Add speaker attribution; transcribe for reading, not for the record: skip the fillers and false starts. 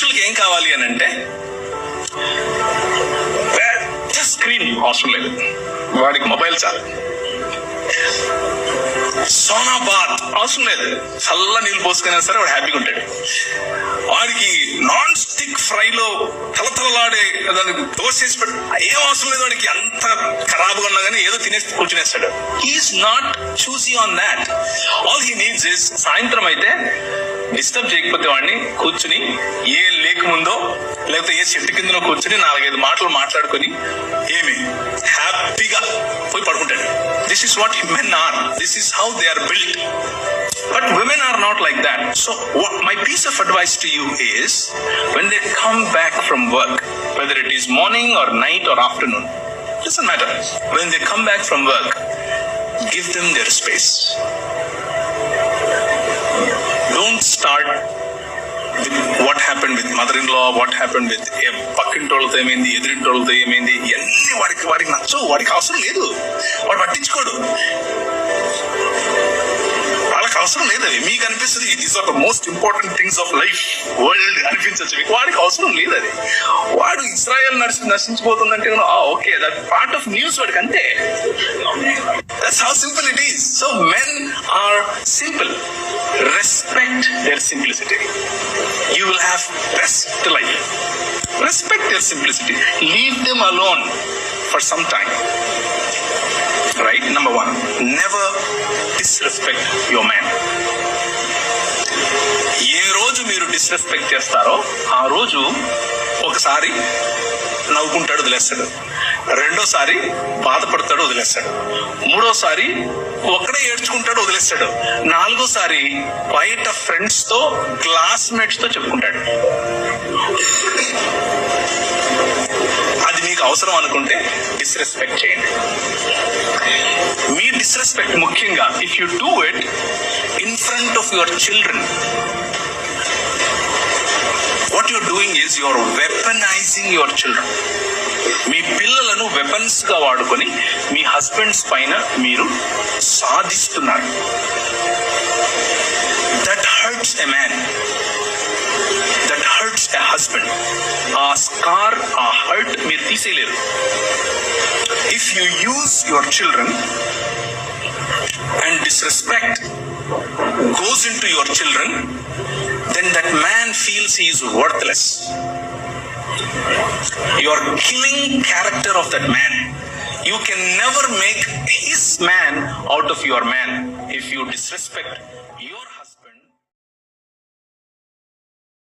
Speaker 1: పురుషులకి ఏం కావాలి అని అంటే పెద్ద స్క్రీన్ అవసరం లేదు, వాడికి మొబైల్ చాలు. సోనా బాత్ అవసరం లేదు, చల్ల నీళ్ళు పోసుకున్నా సరే వాడు హ్యాపీగా ఉంటాడు. వాడికి నాన్ స్టిక్ ఫ్రైలో తలతలలాడే దాన్ని దోశ వేసి పెట్టు ఏం అవసరం లేదు, వాడికి అంత ఖరాబుగా ఉన్నా కానీ ఏదో తినేసి కూర్చునేస్తాడు. He is not choosy on that. All he needs is సాయంత్రం అయితే డిస్టర్బ్ చేయకపోతే వాడిని కూర్చుని ఏ లేక ముందో లేకపోతే ఏ చెట్టు కిందనో కూర్చుని 4-5 మాటలు మాట్లాడుకుని ఏమి హ్యాపీగా పోయి పడుకుంటాడు. This is what men are, this is how they are built. But women are not like that. So my piece of advice to you is, when they come back from work, whether it is morning or night or afternoon, doesn't matter. When they come back from work, give them their space. Don't start with what happened with mother-in-law, what happened with పక్కింటోళ్ళతో ఏమైంది, ఎదురింటోళ్ళతో ఏమైంది, ఇవన్నీ వాడికి నచ్చవు, వాడికి అవసరం లేదు, వాడు పట్టించుకోడు, వాళ్ళకి అవసరం లేదు. అది మీకు అనిపిస్తుంది these are the most important things of life world అనిపించచ్చు మీకు, వాడికి అవసరం లేదు. అది వాడు ఇజ్రాయెల్ నశించిపోతుందంటే okay, that part of news వాడికి అంతే. That's how simple it is. So men are simple. Respect their simplicity. You will have best life. Respect their simplicity. Leave them alone for some time. Right? Number 1, never disrespect your man. ఏ రోజు మీరు disrespect చేస్తారో ఆ రోజు ఒకసారి నవ్వుకుంటాడు, వదిలేస్తాడు. రెండోసారి బాధపడతాడు, వదిలేస్తాడు. మూడోసారి ఒక్కడే ఏడ్చుకుంటాడు, వదిలేస్తాడు. నాలుగోసారి బయట ఫ్రెండ్స్ తో క్లాస్మేట్స్ తో చెప్పుకుంటాడు. అది మీకు అవసరం అనుకుంటే డిస్రెస్పెక్ట్ చేయండి. మీ డిస్రెస్పెక్ట్ ముఖ్యంగా if you do it in front of your children, what you're doing is you're weaponizing your children. మీ పిల్లలను వెపన్స్ గా వాడుకొని మీ హస్బెండ్స్ పైన మీరు సాధిస్తున్నారు. That hurts a man. That hurts a husband. ఆ స్కార్, ఆ హర్ట్ మీరు తీసేయలేరు. If you use your children and disrespect goes into your children, then that man feels he is worthless. You are killing character of that man. You can never make his man out of your man if you disrespect your